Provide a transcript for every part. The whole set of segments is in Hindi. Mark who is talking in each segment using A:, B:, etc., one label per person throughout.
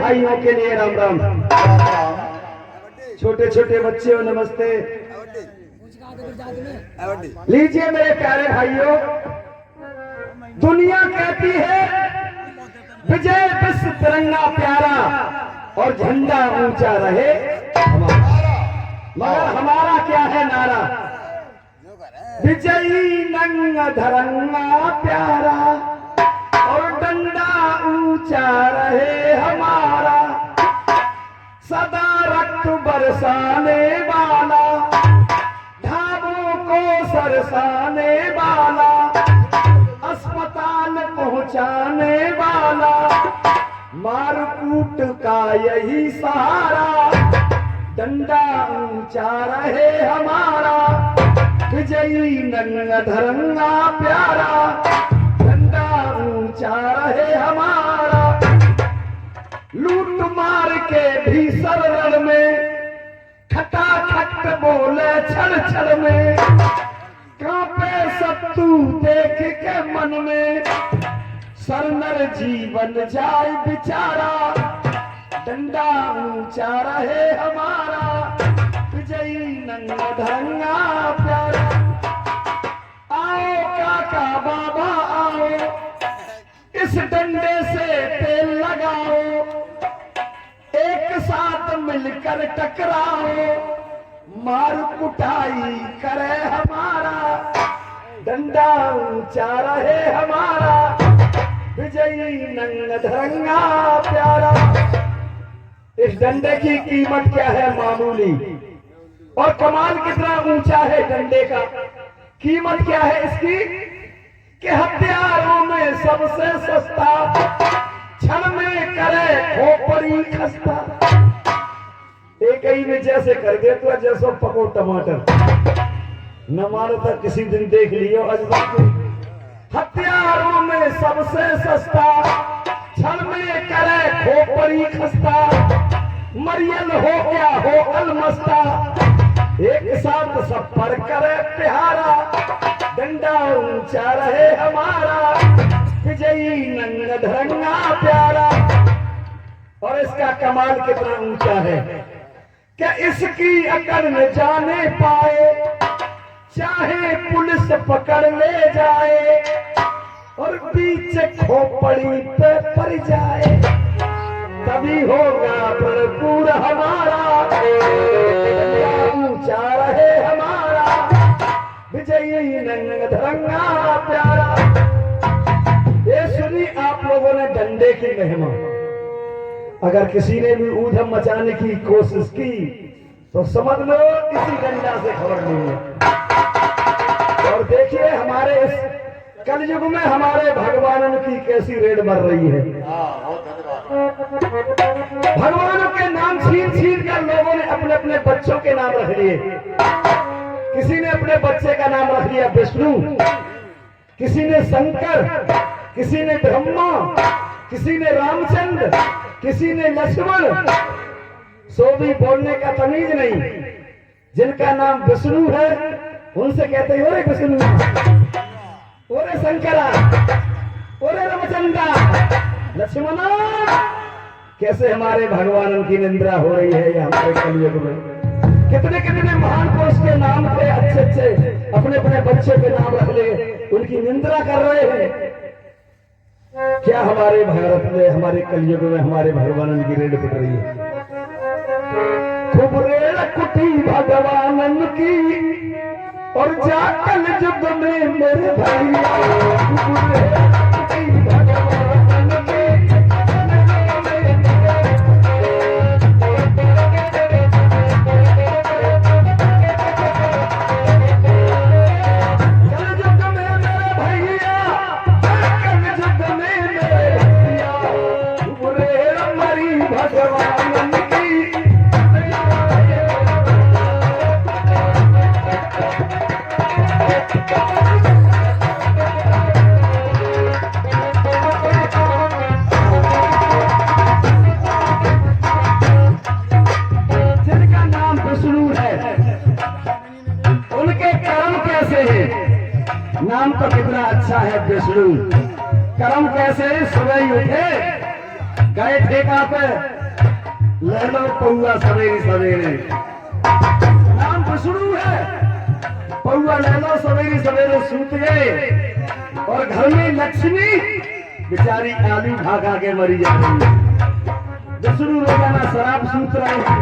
A: भाइयों के लिए राम राम। छोटे छोटे बच्चे हो नमस्ते। लीजिए मेरे प्यारे भाइयों, दुनिया कहती है विजय विश्व तिरंगा प्यारा और झंडा ऊंचा रहे, मगर हमारा क्या है नारा? विजयी नंग धरंगा प्यारा और डंडा ऊंचा रहे हमारा, सदा रक्त बरसाने वाला, ढाबों को सरसाने वाला, अस्पताल पहुंचाने वाला, मारकूट का यही सहारा, डंडा ऊंचा रहे हमारा, विजयी नंग धरंगा प्यारा, डंडा ऊंचा रहे हमारा। लूट मार के भीषण रण में खटाखट बोले छड़ छड़ में, कांपे शत्रु देख के मन में, सरनर जीवन जाए बिचारा, डंडा ऊंचा रहे हमारा, विजयी नंग धरंगा प्यारा। आओ काका बाबा आओ, इस डंडे से तेल लगाओ, एक साथ मिलकर टकराओ, मार कुटाई करे हमारा, डंडा ऊंचा रहे हमारा, विजयी नंग धरंगा प्यारा। इस डंडे की कीमत क्या है? मामूली। और कमाल कितना ऊंचा है डंडे का। कीमत क्या है इसकी कि हथियारों में सबसे सस्ता, क्षण में करे खोपड़ी खस्ता। एक ही में जैसे कर दे तो जैसो पको टमाटर, न मारो तो किसी दिन देख लियो अजमा। हथियारों में सबसे सस्ता, क्षण में करे खोपड़ी खस्ता, मरियल हो क्या हो अलमस्ता, एक साथ सब पर करे प्यारा, डंडा ऊंचा रहे हमारा, विजयी नंग धरंगा प्यारा। और इसका कमाल कितना ऊंचा है क्या इसकी अकड़ न जाने पाए, चाहे पुलिस पकड़ ले जाए और बीच खोपड़ी पे पड़ जाए, तभी होगा भरपूर हमारा, ऊंचा रहे हमारा, विजयी नंग धरंगा प्यारा। ये सुनी आप लोगों ने डंडे की महिमा। अगर किसी ने भी ऊधम मचाने की कोशिश की तो समझ लो इसी डंडा से खबर नहीं है। और देखिए हमारे इस कलयुग में हमारे भगवानों की कैसी रेड मर रही है। भगवानों के नाम छीन छीन कर लोगों ने अपने अपने बच्चों के नाम रख लिए। किसी ने अपने बच्चे का नाम रख लिया विष्णु, किसी ने शंकर, किसी ने ब्रह्मा, किसी ने रामचंद्र, किसी ने लक्ष्मण। सो भी बोलने का तमीज नहीं। जिनका नाम विष्णु है उनसे कहते हैं ओरे विष्णु, ओरे शंकरा, ओरे रामचंद्रा, लक्ष्मणा। कैसे हमारे भगवान की निंदा हो रही है ये हमारे कलयुग में। कितने कितने महान पुरुष के नाम पे अच्छे अच्छे अपने अपने बच्चों के नाम रख ले, उनकी निंदा कर रहे हैं। क्या हमारे भारत में हमारे कलयुग में हमारे भगवान की रेड पिट रही है। खूब रेड कुटी भगवानन की और जा कलयुग में मेरे भैया, खूब रेड कुटी भगवानन की। नाम तो कितना अच्छा है विष्णु। कर्म कैसे? सुबह ही उठे, गए ठेका पे लहलो पौआ सवेरे सवेरे, नाम विष्णु है। पौआ लहलो सवेरे सवेरे सूत गए और घर में लक्ष्मी बेचारी आलू खा खा के मरी जा रही है। विष्णु रोजाना शराब सूत रहे हैं,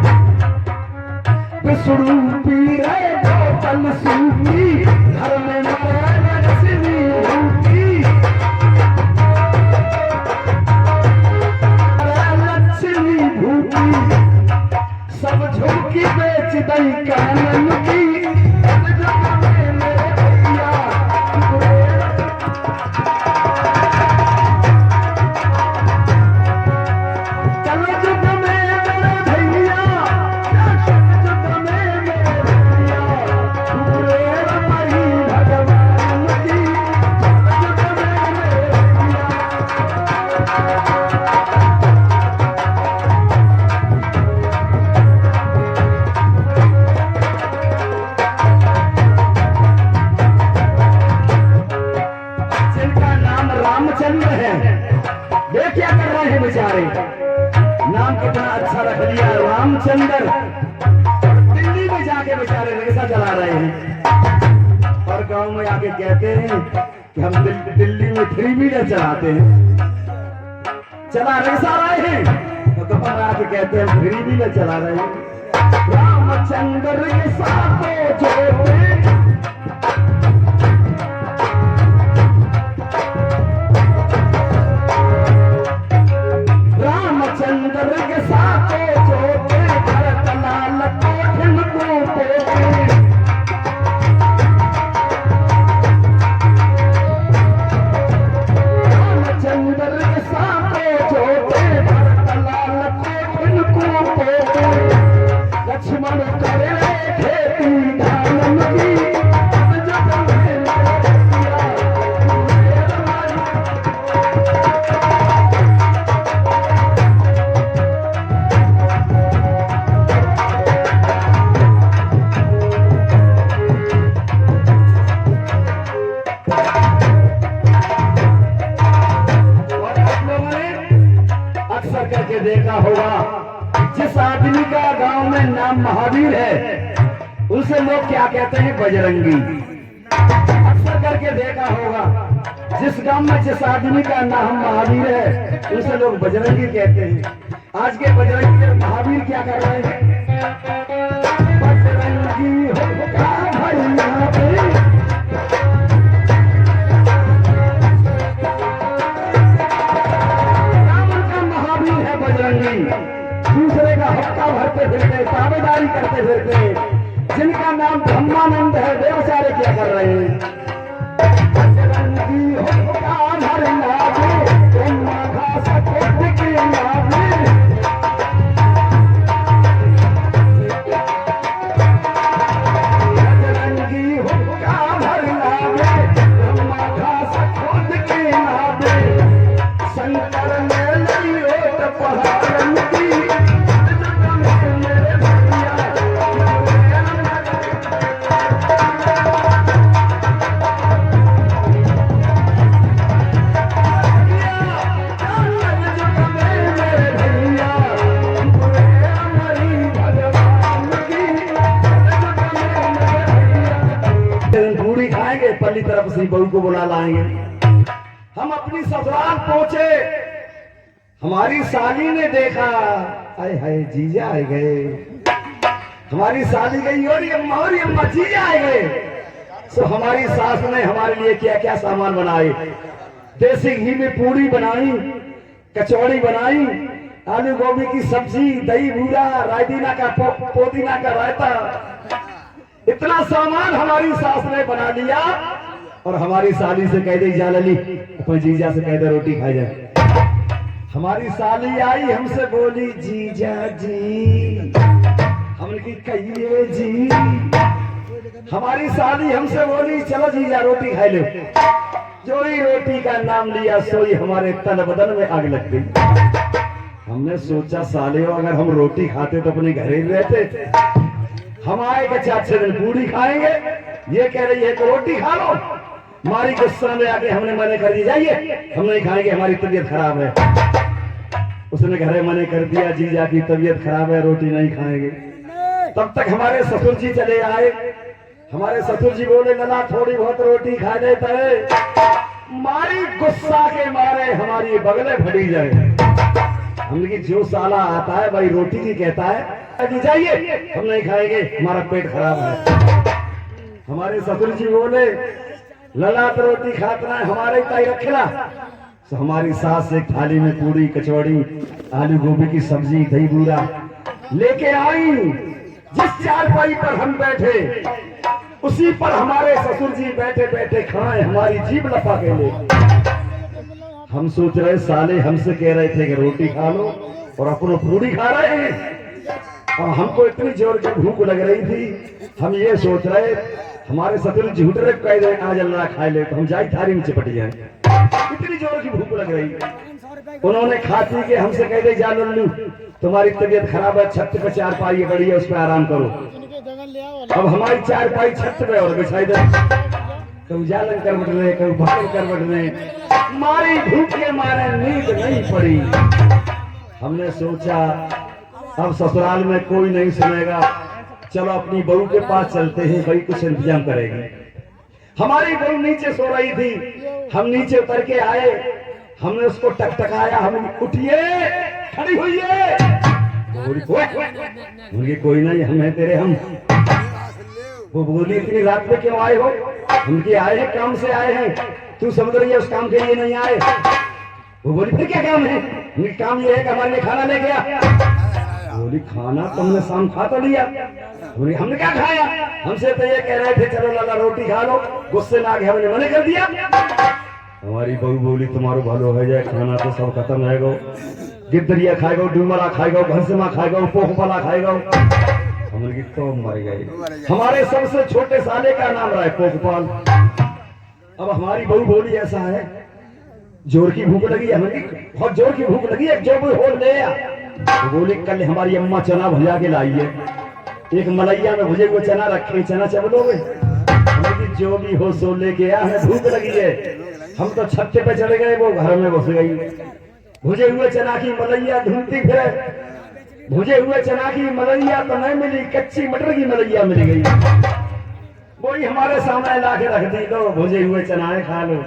A: विष्णु पी रहे बोतल सूती, घर में लक्ष्मी भूखी, लक्ष्मी भूखी, सब झोंकी बेच दई कानन की। रामचंद्र है, वे क्या कर रहे हैं बेचारे, नाम कितना अच्छा रख लिया रामचंद्र। दिल्ली में जाके बेचारे रिक्शा चला रहे हैं और गांव में आके कहते हैं कि हम दिल्ली में 3 व्हीलर चलाते हैं, चला रिक्शा रहे हैं तो कपन आके कहते हैं हम 3 व्हीलर चला रहे हैं। रामचंद्र के साथ जो रामचंद्र के साथ जोते भरत लाल कोठन को पोते। रामचंद्र के साथ जोते भरत लाल कोठन को पोते। लक्ष्मण करे खेती धान की, करके देखा होगा जिस आदमी का गांव में नाम महावीर है उसे लोग क्या कहते हैं, बजरंगी। अक्सर करके देखा होगा जिस गांव में जिस आदमी का नाम महावीर है उसे लोग बजरंगी कहते हैं। आज के बजरंगी और महावीर क्या कर रहे हैं, बजरंगी होगा भैया पे। दूसरे का हफ्ता भरते फिरते, दावेदारी करते फिरते, जिनका नाम ब्रह्मानंद है वे बेचारे क्या कर रहे हैं, बजरंगी होगा भैया पे, ब्रह्मा का सपोर्ट के नाम। बजरंगी होगा भैया पे, ब्रह्मा का सपोर्ट के नाम। शंकर ने पहाड़न की पूरी खाएंगे, पल्ली तरफ से बहू को बुला लाएंगे। हम अपनी ससुराल पहुंचे, हमारी साली ने देखा, आए हाय जीजा आ गए। हमारी साली गई और अम्मा जीजा आ गए। सो हमारी सास ने हमारे लिए क्या क्या सामान बनाए, देसी घी में पूरी बनाई, कचौड़ी बनाई, आलू गोभी की सब्जी, दही बूरा, रायदीना का पुदीना का रायता, इतना सामान हमारी सास ने बना लिया। और हमारी साली से कह दे जा लली अपने जीजा से कह दे रोटी खा जाए। हमारी साली आई हमसे बोली जीजा जी, हमने की कहिए जी। हमारी साली हमसे बोली चलो जीजा रोटी खा लो। जो ही रोटी का नाम लिया सोई हमारे तन बदन में आग लग गई। हमने सोचा साले अगर हम रोटी खाते तो अपने घर ही रहते, हम आए के 4-6 दिन पूरी खाएंगे, ये कह रही है कि रोटी खा लो। हमारी गुस्सा में आके हमने मना कर दी, जाइए हम नहीं खाएंगे, हमारी तबीयत खराब है। उसने घरे मने कर दिया, जीजा की तबीयत खराब है, रोटी नहीं खाएंगे। तब तक हमारे ससुर जी चले आए। हमारे ससुर जी बोले, लला थोड़ी बहुत रोटी खा लेता है। मारी गुस्सा के मारे हमारी बगले फटी जाए। हमने जो साला आता है भाई रोटी की कहता है, जी जाइए हम नहीं खाएंगे, हमारा पेट खराब है। हमारे ससुर जी बोले, लला तो रोटी खाता है, हमारे ताई रखना। तो हमारी सास एक थाली में पूरी कचौड़ी, आलू गोभी की सब्जी, दही बूरा लेके आई। जिस चारपाई पर हम बैठे उसी पर हमारे ससुर जी बैठे बैठे खाए, हमारी जीभ लपा के ले। हम सोच रहे साले हमसे कह रहे थे कि रोटी खा लो और अपनों पूरी खा रहे हैं। और हमको इतनी जोर की भूख लग रही थी, हम ये सोच रहे हमारे ससुर झूठ रहे कह दे आज अल्लाह खाए ले तो हम जाई थारी में चिपट जाए, इतनी जोर की भूख लग रही। उन्होंने खाती के हमसे कह दे, जा लल्लू तुम्हारी तबीयत खराब है, छत पे चारपाई बड़ी है उस पर आराम करो। अब हमारी चारपाई छत पे और बिछाई दे, कभी जालन कर बैठ रहे, कभी भाग कर बैठ रहे। मारी भूख के मारे नींद नहीं पड़ी। हमने सोचा अब ससुराल में कोई नहीं सुनेगा, चलो अपनी बहू के पास चलते हैं, भाई कुछ इंतजाम करेगी। हमारी बहू नीचे सो रही थी, हम नीचे उतर के आए, हमने उसको टकटकाया, हम उठिए खड़ी हुई है। बोली कोई नहीं, हम है तेरे हम। वो बोली इतनी रात में क्यों आए हो? उनके आए हैं, काम से आए हैं, तू समझ रही है उस काम के लिए नहीं आए। वो बोली फिर क्या काम है? काम ये है कि हमारे लिए खाना ले गया। बोली खाना तुमने शाम खा तो लिया। बोली हमने क्या खाया? हमसे तो ये कह रहे थे चलो लाला रोटी खा लो, गुस्से में आके हमने मना कर दिया। हमारी बहू बोली तुम्हारो भालो हो जाए, खाना तो सब खत्म है गो, गिद्दरिया खाएगा, डूमला खाएगा, घनसमा खाएगा, पोखपाला खाएगा। हमने तो मर गए। हमारे सबसे छोटे साले का नाम रहा है पोखपाल। अब हमारी बहू बोली ऐसा है, जोर की भूख लगी, हमें बहुत जोर की भूख लगी है, जो भी हो ले आ। तो बोली कल हमारी अम्मा चना भुजा के लाई है, एक मलैया में भुजे हुए चना रखे, चना चबलोगे? जो भी हो सो लेके आ, हमें भूख लगी है। हम तो छत पे चढ़ गए, वो घर में घुस गई। भुजे हुए चना की मलैया ढूंढती फिर, भुजे हुए चना की मलैया तो नहीं मिली, कच्ची मटर की मलैया मिल गई। वही हमारे सामने ला के रख दी, लो भुजे हुए चना खा लो।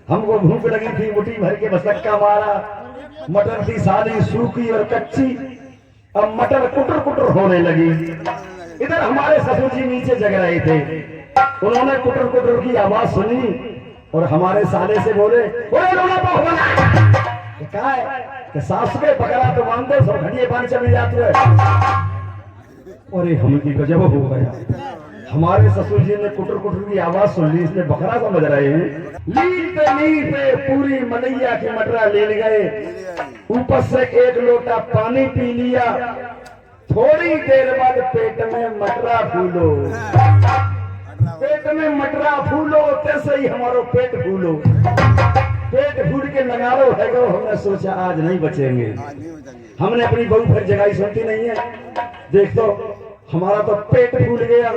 A: हमको भूख लगी थी, मुट्ठी भर के बसक्का मारा, मटर थी साली सूखी और कच्ची, अब मटर कुटर कुटर होने लगी। इधर हमारे ससुर जी नीचे जग रहे थे, उन्होंने कुटर कुटर की आवाज सुनी और हमारे साले से बोले, क्या है? सास के बकरा तो मानते सो घड़िए पानी चली जाती है। अरे हम की गजब हो गया। हमारे ससुर जी ने कुटर कुटर की आवाज सुन ली, इसने बकरा समझ रहे हैं। लील पे पूरी मलैया की मटरा ले गए, ऊपर से एक लोटा पानी पी लिया। थोड़ी देर बाद पेट में मटरा फूलो, पेट में मटरा फूलो, तैसे ही हमारो पेट फूलो। पेट फूल के लगा लो है गो। हमने सोचा आज नहीं बचेंगे। हमने अपनी बहू फिर जगाई, सुनती नहीं है, देख तो हमारा तो पेट फूल गया।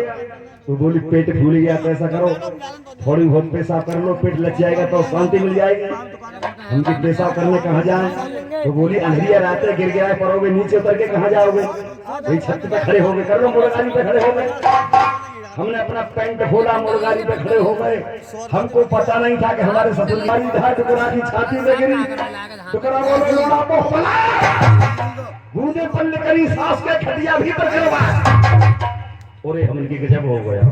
A: तो बोली पेट फूल गया तो ऐसा करो थोड़ी बहुत पेशाब कर लो, पेट लग जाएगा तो शांति मिल जाएगी। हमकी पेशाब करने कहाँ जाए? तो बोली अंधेरिया रात गिर गया पड़ोगे, नीचे उतर के कहाँ जाओगे? वही छत पे खड़े हो गए, कर लो मुर्गारी पे खड़े हो गए। हमने अपना पैंट खोला, मुर्गारी पे खड़े हो गए। हमको पता नहीं था कि हमारे ससुर धार टुकड़ा की छाती में गिरी। टुकड़ा बोलो लोड़ा पोखला, बूंदे पल्ले करी सास के खटिया भी बचलवा। और हमने गजब हो गया।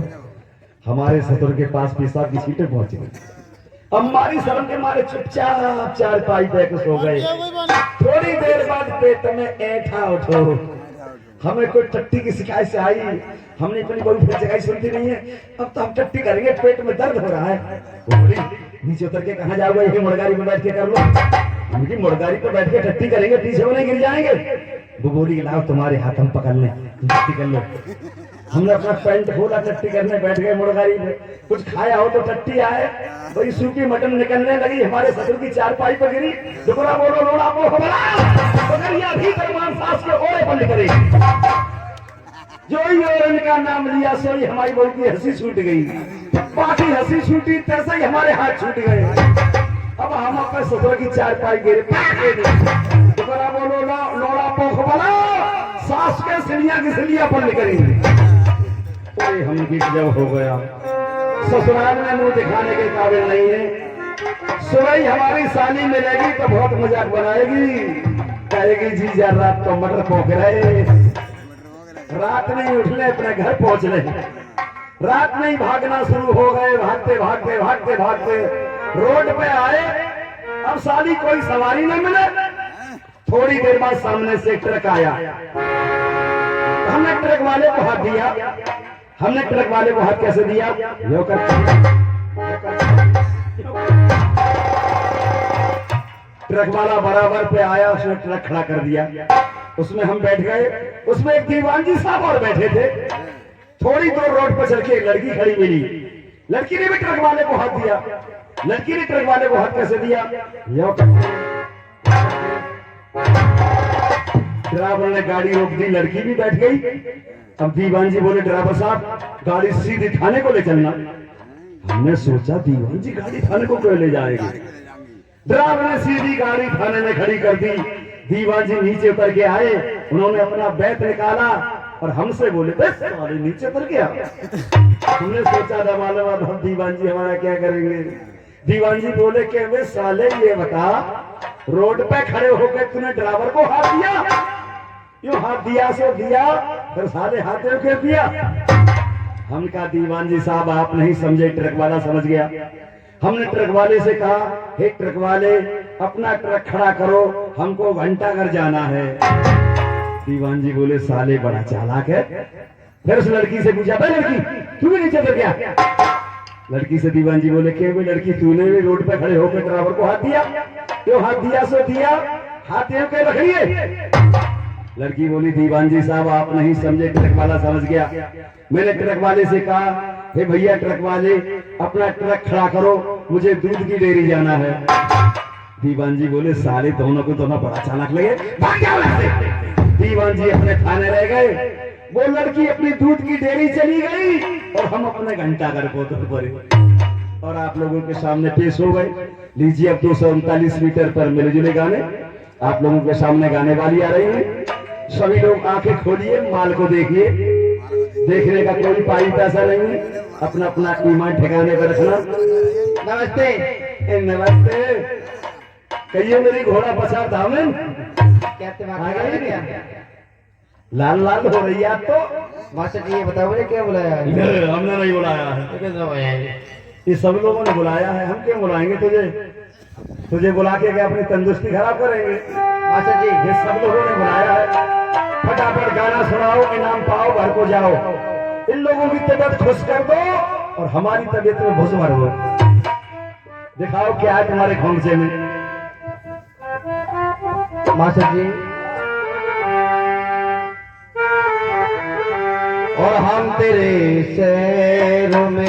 A: हमारे ससुर के पास पेशाब की सीटें पहुंच गई। हमारी शर्म के मारे चुपचाप चारपाई पे सो गए। थोड़ी देर बाद पेट में ऐठा उठो, हमें कोई टट्टी की शिकायत से आई। हमने अपनी बहू फिर जगह सुनती नहीं है, अब तो हम टट्टी करेंगे, पेट में दर्द हो रहा है। नीचे उतर के कहाँ जाओगे? यही मुर्गारी में बैठ के कर लो। उनकी मुर्गारी पर बैठ के टट्टी करेंगे, पीछे वो नहीं गिर जाएंगे। वो बोली लाओ तुम्हारे हाथ हम पकड़ लें, टट्टी कर लो। हमने अपना पैंट खोला, टट्टी करने बैठ गए मुर्गारी में। कुछ खाया हो तो टट्टी आए, तो ये सूखी मटन निकलने लगी, हमारे ससुर की चारपाई पर गिरी। दुकड़ा बोलो लोड़ा भी फरमान सास के ओरे पर निकली। जो ही और इनका नाम लिया सोई हमारी बहू की हंसी छूट गई। बाकी हंसी छूटी तैसे ही हमारे हाथ छूट गए। अब हम अपने ससुर की चारपाई गिरे, वाला बोलो लोड़ा पोख वाला सास के सिलिया की सिलिया पर निकलेंगे। अरे हम भी जब हो गया ससुराल में मुंह दिखाने के काबिल नहीं है। सुबह हमारी साली मिलेगी तो बहुत मजाक बनाएगी, कहेगी जी जर रात तो मटर पोख रहे, रात नहीं उठले अपने घर पहुंच रहे, रात में ही भागना शुरू हो गए। भागते भागते भागते भागते रोड पे आए। अब साली कोई सवारी न मिले। थोड़ी देर बाद सामने से ट्रक आया। हमने ट्रक वाले को हाथ दिया। हमने ट्रक वाले को हाथ कैसे दिया? यो कर ट्रक वाला बराबर पे आया, उसने ट्रक खड़ा कर दिया। उसमें हम बैठ गए। उसमें एक दीवान जी साहब और बैठे थे। थोड़ी दूर रोड पर चल के एक लड़की खड़ी मिली। लड़की ने भी ट्रक वाले को हाथ दिया। लड़की ने ट्रक वाले को हाथ कैसे दिया? ड्राइवर ने गाड़ी रोक दी, लड़की भी बैठ गई। अब दीवान जी बोले ड्राइवर साहब गाड़ी सीधी थाने को ले चलना। हमने सोचा दीवान जी गाड़ी थाने को क्यों ले जाएंगे। ड्राइवर ने सीधी गाड़ी थाने में खड़ी कर दी। दीवान जी नीचे उतर के आए। उन्होंने अपना बैत निकाला और हमसे बोले बस नीचे उतर गया। हमने सोचा था मालूम हम दीवान जी हमारा क्या करेंगे। दीवान जी बोले कि वे साले ये बता रोड पे खड़े होकर तूने ड्राइवर को हाथ दिया, यूं हाथ दिया सो दिया, फिर साले हाथ क्यों दिया? हम कहा दीवान जी साहब आप नहीं समझे, ट्रक वाला समझ गया। हमने ट्रक वाले से कहा हे ट्रक वाले अपना ट्रक खड़ा करो, हमको घंटाघर जाना है। दीवान जी बोले साले बड़ा चालाक है। फिर उस लड़की से पूछा भाई लड़की तू भी नीचे उतर गया? लड़की से दीवान जी बोले कि लड़की तूने भी रोड पे खड़े होकर ड्राइवर को हाथ दिया, क्यों हाथ दिया सो दिया, हाथ क्यों के रखिए? लड़की बोली दीवान जी साहब आप नहीं समझे, ट्रक वाला समझ गया। मैंने ट्रक वाले से कहा हे भैया ट्रक वाले अपना ट्रक खड़ा करो, मुझे दूध की डेयरी जाना है। दीवान जी बोले साले दोनों को दोनों बड़ा चालाक लगे, भाग जाओ यहाँ से। दीवान जी अपने थाने रह गए। वो लड़की अपनी दूध की डेयरी चली गई और हम अपने घंटाघर को उतर पड़े और आप लोगों के सामने पेश हो गए। लीजिए अब 239 मीटर पर मिले जुले गाने आप लोगों के सामने गाने वाली आ रही है। सभी लोग आंखें खोलिए, माल को देखिए, देखने का कोई पाई पैसा नहीं, अपना अपना ईमान ठिकाने पर रखना। नमस्ते नमस्ते, कहिए मेरी घोड़ा पछाड़ धामन लाल लाल हो रही है आप तो।
B: मास्टर जी ये बताओ मुझे क्या बुलाया है?
A: हमने नहीं बुलाया है, ये सब लोगों ने बुलाया है। हम क्यों बुलाएंगे तुझे? तुझे बुला के क्या अपनी तंदुरुस्ती खराब करेंगे?
B: मास्टर जी
A: ये सब लोगों ने बुलाया है। फटाफट गाना सुनाओ, इनाम पाओ, घर को जाओ। इन लोगों की तबीयत खुश कर दो और हमारी तबीयत में घुस भर दो। दिखाओ क्या है तुम्हारे खोंचे में।
B: मास्टर जी और हम तेरे शहरों में